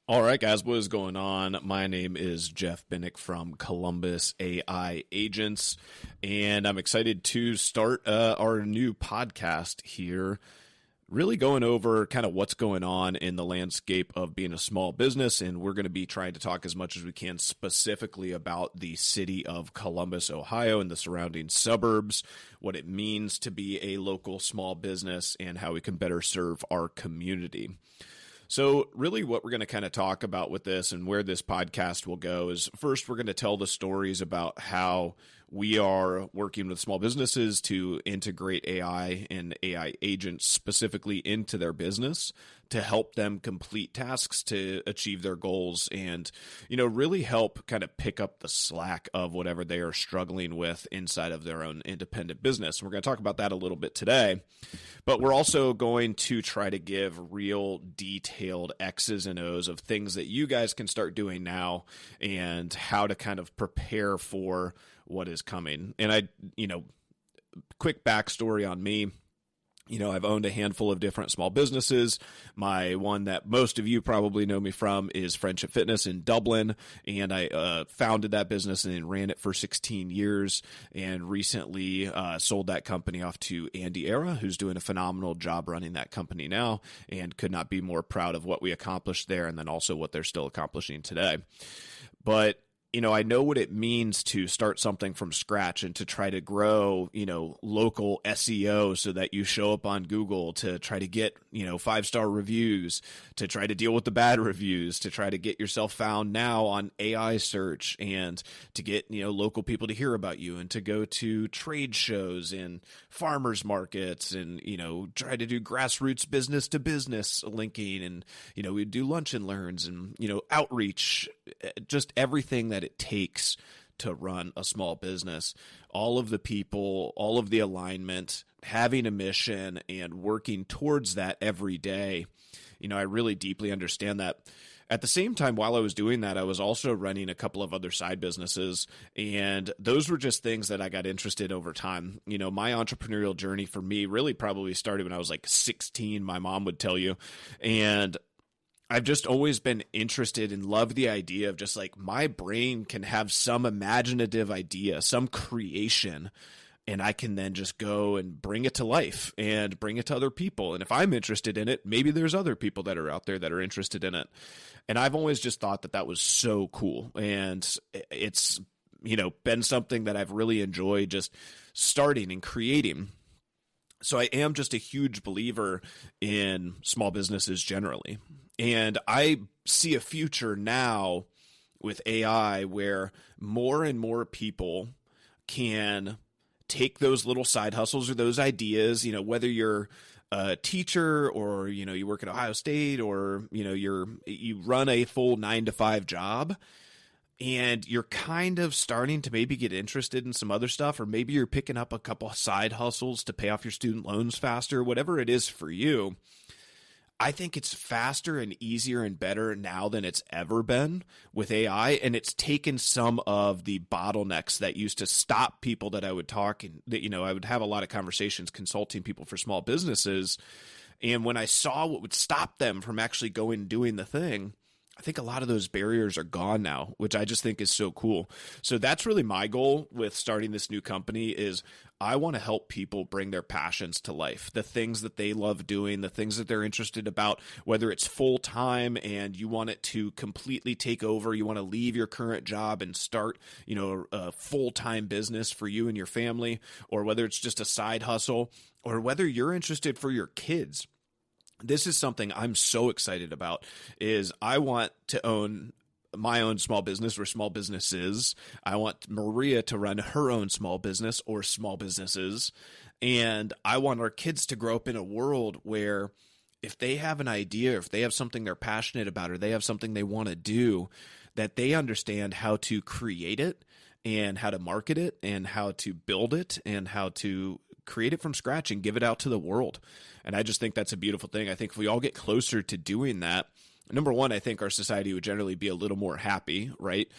All right, guys, what is going on? My name is Jeff Binek from Columbus AI Agents, and I'm excited to start our new podcast here. Really going over kind of what's going on in the landscape of being a small business, and we're going to be trying to talk as much as we can specifically about the city of Columbus, Ohio, and the surrounding suburbs, what it means to be a local small business, and how we can better serve our community. So really what we're going to kind of talk about with this and where this podcast will go is first, we're going to tell the stories about how we are working with small businesses to integrate AI and AI agents specifically into their business to help them complete tasks to achieve their goals and, really help kind of pick up the slack of whatever they are struggling with inside of their own independent business. We're going to talk about that a little bit today, but we're also going to try to give real detailed X's and O's of things that you guys can start doing now and how to kind of prepare for what is coming. And quick backstory on me. I've owned a handful of different small businesses. My one that most of you probably know me from is Friendship Fitness in Dublin, and I founded that business and ran it for 16 years and recently sold that company off to Andy Era, who's doing a phenomenal job running that company now, and could not be more proud of what we accomplished there and then also what they're still accomplishing today. But I know what it means to start something from scratch and to try to grow, local SEO so that you show up on Google, to try to get, 5-star reviews, to try to deal with the bad reviews, to try to get yourself found now on AI search and to get, local people to hear about you and to go to trade shows and farmers markets and, try to do grassroots business to business linking and, we do lunch and learns and, outreach, just everything that it takes to run a small business, all of the people, all of the alignment, having a mission and working towards that every day. I really deeply understand that. At the same time, while I was doing that, I was also running a couple of other side businesses, and those were just things that I got interested over time. My entrepreneurial journey for me really probably started when I was like 16, my mom would tell you, and I've just always been interested and loved the idea of just like my brain can have some imaginative idea, some creation, and I can then just go and bring it to life and bring it to other people. And if I'm interested in it, maybe there's other people that are out there that are interested in it. And I've always just thought that that was so cool. And it's, been something that I've really enjoyed just starting and creating. So I am just a huge believer in small businesses generally. And I see a future now with AI where more and more people can take those little side hustles or those ideas, whether you're a teacher or, you work at Ohio State or, you run a full 9-to-5 job and you're kind of starting to maybe get interested in some other stuff, or maybe you're picking up a couple side hustles to pay off your student loans faster, whatever it is for you. I think it's faster and easier and better now than it's ever been with AI, and it's taken some of the bottlenecks that used to stop people that I would talk and I would have a lot of conversations consulting people for small businesses, and when I saw what would stop them from actually going and doing the thing, I think a lot of those barriers are gone now, which I just think is so cool. So that's really my goal with starting this new company is I want to help people bring their passions to life, the things that they love doing, the things that they're interested about, whether it's full time and you want it to completely take over, you want to leave your current job and start, a full-time business for you and your family, or whether it's just a side hustle, or whether you're interested for your kids. This is something I'm so excited about is I want to own my own small business or small businesses. I want Maria to run her own small business or small businesses. And I want our kids to grow up in a world where if they have an idea, if they have something they're passionate about, or they have something they want to do, that they understand how to create it and how to market it and how to build it and how to create it from scratch and give it out to the world. And I just think that's a beautiful thing. I think if we all get closer to doing that, number one, I think our society would generally be a little more happy, right?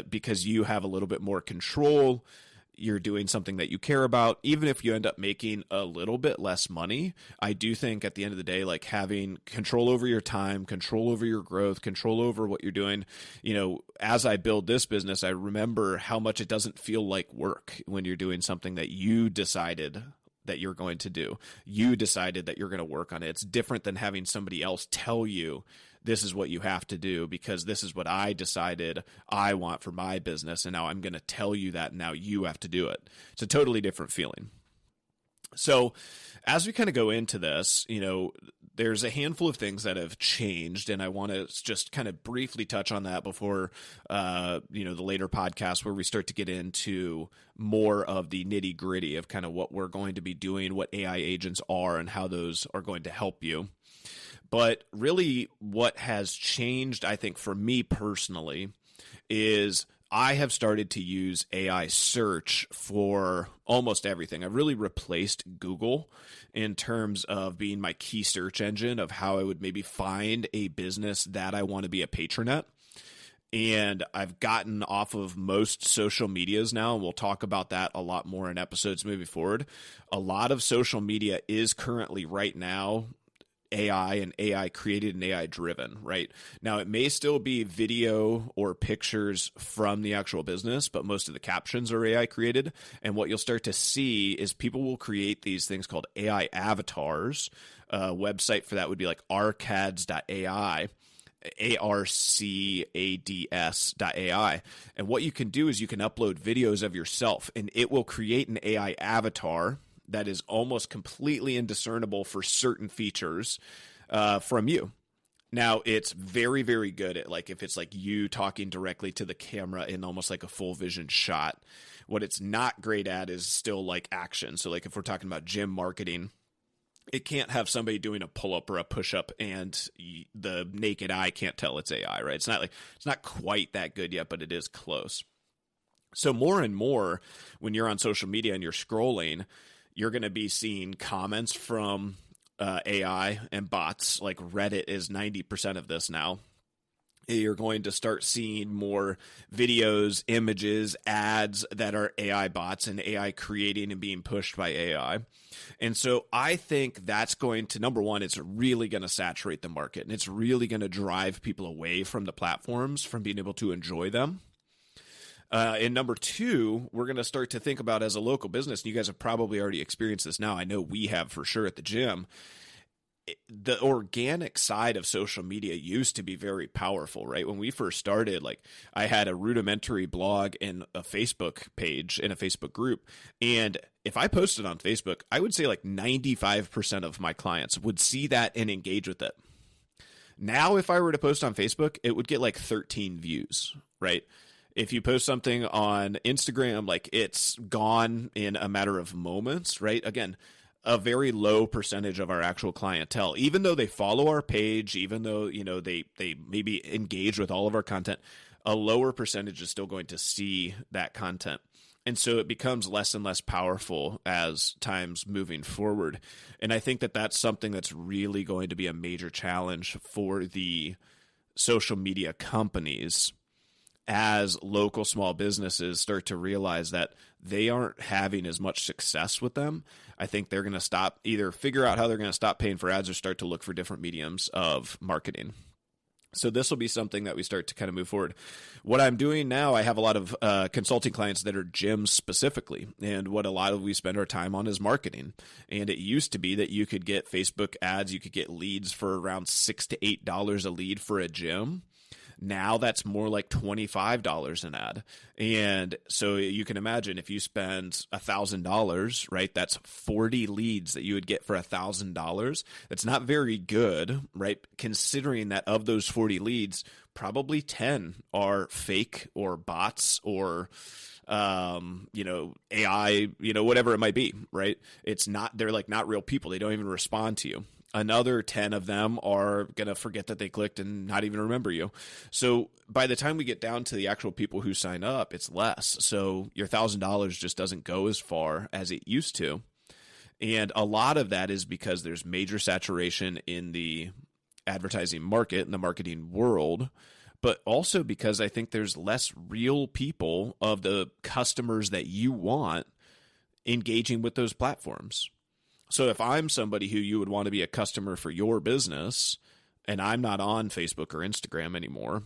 Because you have a little bit more control. you're doing something that you care about, even if you end up making a little bit less money. I do think at the end of the day, like having control over your time, control over your growth, control over what you're doing. As I build this business, I remember how much it doesn't feel like work when you're doing something that you decided that you're going to do. You decided that you're going to work on it. It's different than having somebody else tell you this is what you have to do because this is what I decided I want for my business. And now I'm going to tell you that, and now you have to do it. It's a totally different feeling. So as we kind of go into this, there's a handful of things that have changed, and I want to just kind of briefly touch on that before, the later podcast where we start to get into more of the nitty gritty of kind of what we're going to be doing, what AI agents are, and how those are going to help you. But really what has changed, I think, for me personally, is I have started to use AI search for almost everything. I've really replaced Google in terms of being my key search engine of how I would maybe find a business that I want to be a patron at. And I've gotten off of most social medias now, and we'll talk about that a lot more in episodes moving forward. A lot of social media is currently right now AI and AI created and AI driven, right? Now, it may still be video or pictures from the actual business, but most of the captions are AI created. And what you'll start to see is people will create these things called AI avatars. A website for that would be like arcads.ai. ARCADS.ai. And what you can do is you can upload videos of yourself, and it will create an AI avatar that is almost completely indiscernible for certain features from you. Now, it's very, very good at like if it's like you talking directly to the camera in almost like a full vision shot. What it's not great at is still like action. So like if we're talking about gym marketing, it can't have somebody doing a pull-up or a push-up and the naked eye can't tell it's AI, right? It's not quite that good yet, but it is close. So more and more when you're on social media and you're scrolling, you're going to be seeing comments from AI and bots. Like Reddit is 90% of this now. You're going to start seeing more videos, images, ads that are AI bots and AI creating and being pushed by AI. And so I think that's going to, number one, it's really going to saturate the market, and it's really going to drive people away from the platforms, from being able to enjoy them. And number two, we're going to start to think about as a local business, and you guys have probably already experienced this now. I know we have for sure at the gym. The organic side of social media used to be very powerful, right? When we first started, like I had a rudimentary blog and a Facebook page and a Facebook group. And if I posted on Facebook, I would say like 95% of my clients would see that and engage with it. Now, if I were to post on Facebook, it would get like 13 views, right? If you post something on Instagram, like it's gone in a matter of moments, right? Again, a very low percentage of our actual clientele, even though they follow our page, even though, they maybe engage with all of our content, a lower percentage is still going to see that content. And so it becomes less and less powerful as time's moving forward. And I think that that's something that's really going to be a major challenge for the social media companies as local small businesses start to realize that they aren't having as much success with them. I think they're going to either figure out how they're going to stop paying for ads or start to look for different mediums of marketing. So this will be something that we start to kind of move forward. What I'm doing now, I have a lot of consulting clients that are gyms specifically. And what a lot of we spend our time on is marketing. And it used to be that you could get Facebook ads, you could get leads for around $6 to $8 a lead for a gym. Now that's more like $25 an ad. And so you can imagine if you spend $1,000, right, that's 40 leads that you would get for $1,000. That's not very good, right? Considering that of those 40 leads, probably 10 are fake or bots or AI, whatever it might be, right? They're like not real people. They don't even respond to you. Another 10 of them are going to forget that they clicked and not even remember you. So by the time we get down to the actual people who sign up, it's less. So your $1,000 just doesn't go as far as it used to. And a lot of that is because there's major saturation in the advertising market, in the marketing world. but also because I think there's less real people of the customers that you want engaging with those platforms. So if I'm somebody who you would want to be a customer for your business and I'm not on Facebook or Instagram anymore,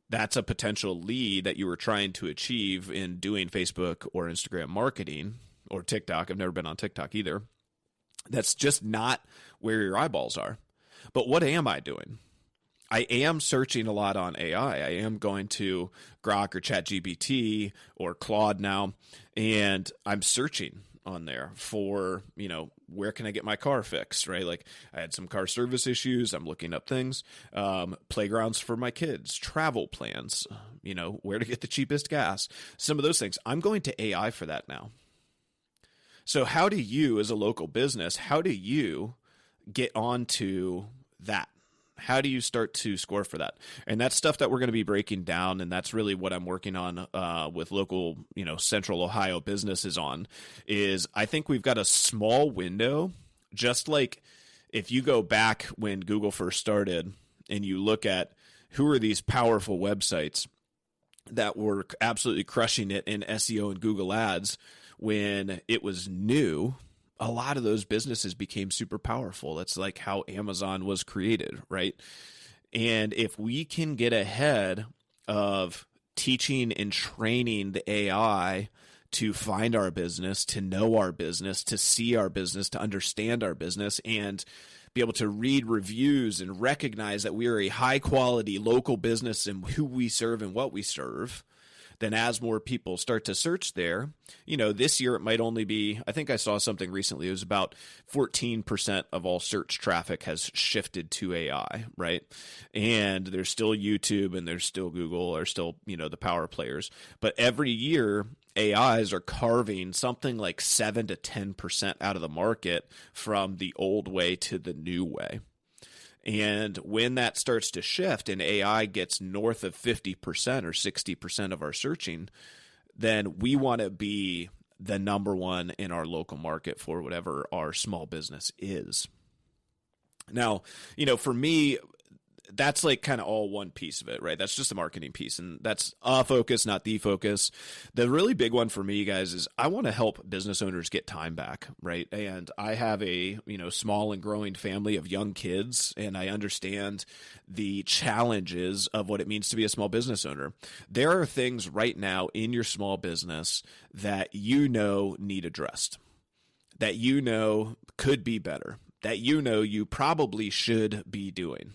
that's a potential lead that you were trying to achieve in doing Facebook or Instagram marketing or TikTok. I've never been on TikTok either. That's just not where your eyeballs are. But what am I doing? I am searching a lot on AI. I am going to Grok or ChatGPT or Claude now, and I'm searching on there for, where can I get my car fixed, right? Like I had some car service issues. I'm looking up things, playgrounds for my kids, travel plans, where to get the cheapest gas, some of those things. I'm going to AI for that now. So how do you, as a local business, how do you get onto that? How do you start to score for that? And that's stuff that we're going to be breaking down. And that's really what I'm working on with local, Central Ohio businesses on is I think we've got a small window, just like if you go back when Google first started and you look at who are these powerful websites that were absolutely crushing it in SEO and Google ads when it was new. A lot of those businesses became super powerful. That's like how Amazon was created, right? And if we can get ahead of teaching and training the AI to find our business, to know our business, to see our business, to understand our business, and be able to read reviews and recognize that we are a high quality local business and who we serve and what we serve, then as more people start to search there, this year it might only be, I think I saw something recently, it was about 14% of all search traffic has shifted to AI, right? And there's still YouTube and there's still Google or still, the power players. But every year, AIs are carving something like 7 to 10% out of the market from the old way to the new way. And when that starts to shift and AI gets north of 50% or 60% of our searching, then we want to be the number one in our local market for whatever our small business is. Now, for me, that's like kind of all one piece of it, right? That's just the marketing piece. And that's a focus, not the focus. The really big one for me, guys, is I want to help business owners get time back, right? And I have a, small and growing family of young kids, and I understand the challenges of what it means to be a small business owner. There are things right now in your small business that need addressed, that could be better, that you probably should be doing.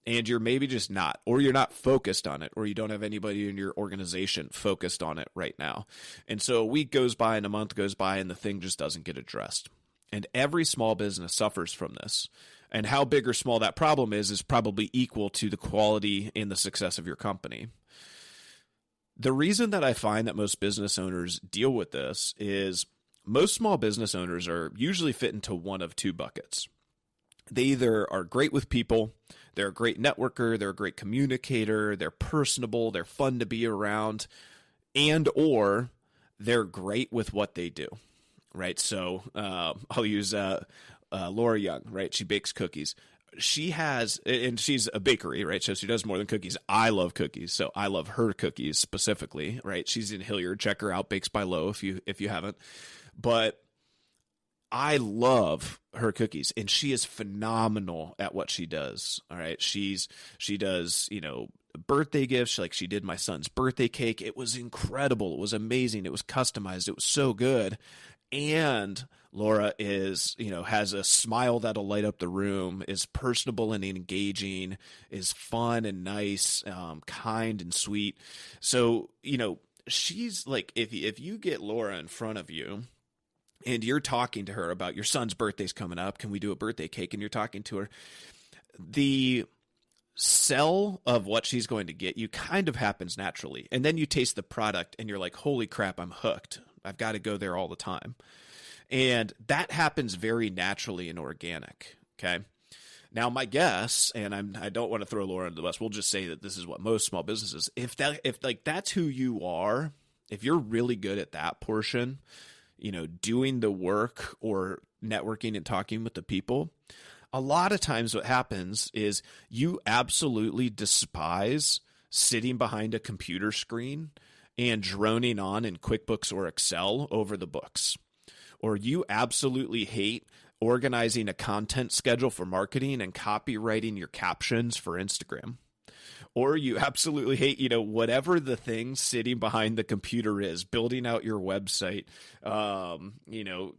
And you're maybe just not, or you're not focused on it, or you don't have anybody in your organization focused on it right now. And so a week goes by and a month goes by and the thing just doesn't get addressed. And every small business suffers from this. And how big or small that problem is probably equal to the quality and the success of your company. The reason that I find that most business owners deal with this is most small business owners are usually fit into one of two buckets. They either are great with people, they're a great networker, they're a great communicator, they're personable, they're fun to be around, and or they're great with what they do, right? So I'll use Laura Young, right? She bakes cookies. And she's a bakery, right? So she does more than cookies. I love cookies, so I love her cookies specifically, right? She's in Hilliard. Check her out, Bakes by Lo, if you haven't. But I love her cookies, and she is phenomenal at what she does. All right. She does, birthday gifts. Like she did my son's birthday cake. It was incredible. It was amazing. It was customized. It was so good. And Laura is, has a smile that'll light up the room, is personable and engaging, is fun and nice, kind and sweet. So, she's like, if you get Laura in front of you, and you're talking to her about your son's birthday's coming up, can we do a birthday cake? And you're talking to her, the sell of what she's going to get you kind of happens naturally. And then you taste the product and you're like, holy crap, I'm hooked. I've got to go there all the time. And that happens very naturally and organic. Okay. Now my guess, and I don't want to throw Laura under the bus, we'll just say that this is what most small businesses, if that's who you are, if you're really good at that portion, doing the work or networking and talking with the people, a lot of times what happens is you absolutely despise sitting behind a computer screen and droning on in QuickBooks or Excel over the books. Or you absolutely hate organizing a content schedule for marketing and copywriting your captions for Instagram. Or you absolutely hate, whatever the thing sitting behind the computer is, building out your website,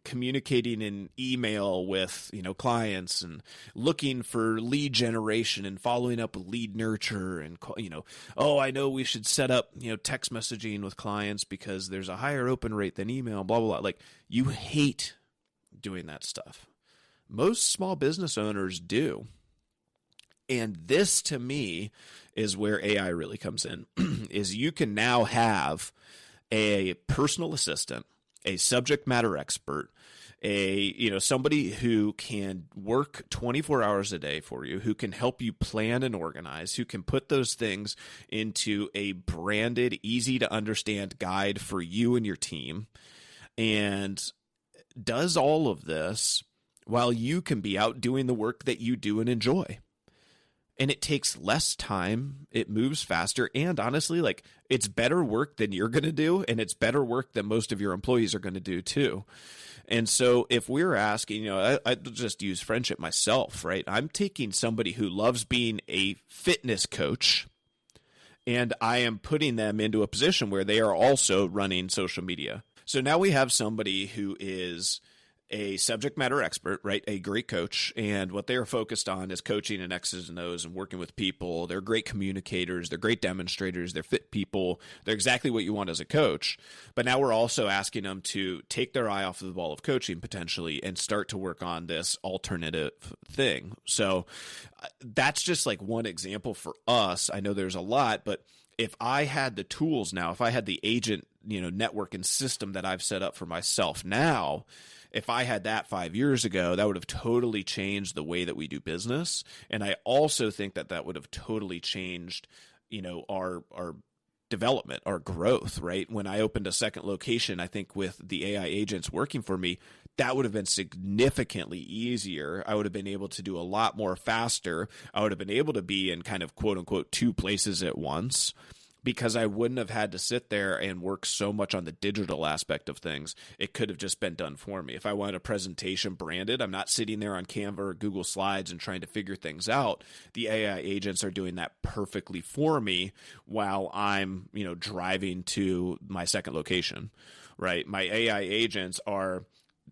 communicating in email with, clients and looking for lead generation and following up with lead nurture and, I know we should set up, text messaging with clients because there's a higher open rate than email, blah, blah, blah. Like, you hate doing that stuff. Most small business owners do. And this, to me, is where AI really comes in, is you can now have a personal assistant, a subject matter expert, somebody who can work 24 hours a day for you, who can help you plan and organize, who can put those things into a branded, easy to understand guide for you and your team, and does all of this while you can be out doing the work that you do and enjoy. And it takes less time, it moves faster, and honestly, like, it's better work than you're going to do, and it's better work than most of your employees are going to do too. And so if we're asking, I just use friendship myself, right? I'm taking somebody who loves being a fitness coach, and I am putting them into a position where they are also running social media. So now we have somebody who is a subject matter expert, right? A great coach. And what they are focused on is coaching and X's and O's and working with people. They're great communicators. They're great demonstrators. They're fit people. They're exactly what you want as a coach. But now we're also asking them to take their eye off of the ball of coaching potentially and start to work on this alternative thing. So that's just like one example for us. I know there's a lot, but if I had the tools now, if I had the agent, network and system that I've set up for myself now, if I had that 5 years ago, that would have totally changed the way that we do business. And I also think that would have totally changed, our development, our growth, right? When I opened a second location, I think with the AI agents working for me, that would have been significantly easier. I would have been able to do a lot more faster. I would have been able to be in kind of quote unquote 2 places at once, because I wouldn't have had to sit there and work so much on the digital aspect of things. It could have just been done for me. If I wanted a presentation branded, I'm not sitting there on Canva or Google Slides and trying to figure things out. The AI agents are doing that perfectly for me while I'm, driving to my second location, right? My AI agents are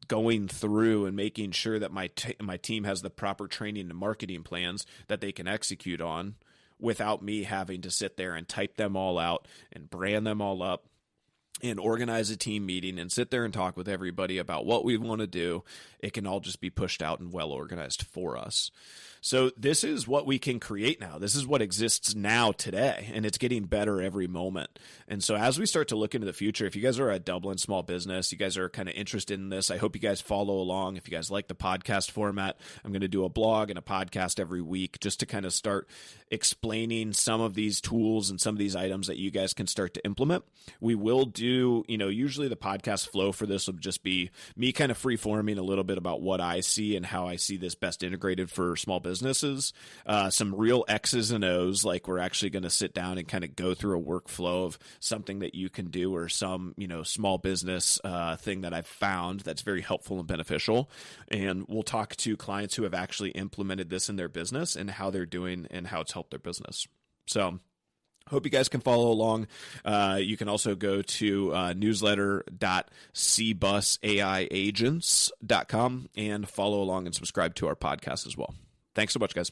going through and making sure that my team has the proper training and marketing plans that they can execute on, without me having to sit there and type them all out and brand them all up and organize a team meeting and sit there and talk with everybody about what we want to do. It can all just be pushed out and well organized for us. So this is what we can create now. This is what exists now today, and it's getting better every moment. And so as we start to look into the future, if you guys are a Dublin small business, you guys are kind of interested in this, I hope you guys follow along. If you guys like the podcast format, I'm going to do a blog and a podcast every week just to kind of start explaining some of these tools and some of these items that you guys can start to implement. We will do, usually the podcast flow for this will just be me kind of free-forming a little bit about what I see and how I see this best integrated for small businesses. Some real X's and O's, like we're actually going to sit down and kind of go through a workflow of something that you can do, or some, small business thing that I've found that's very helpful and beneficial. And we'll talk to clients who have actually implemented this in their business and how they're doing and how it's helped their business. So hope you guys can follow along. You can also go to newsletter.cbusaiagents.com and follow along and subscribe to our podcast as well. Thanks so much, guys.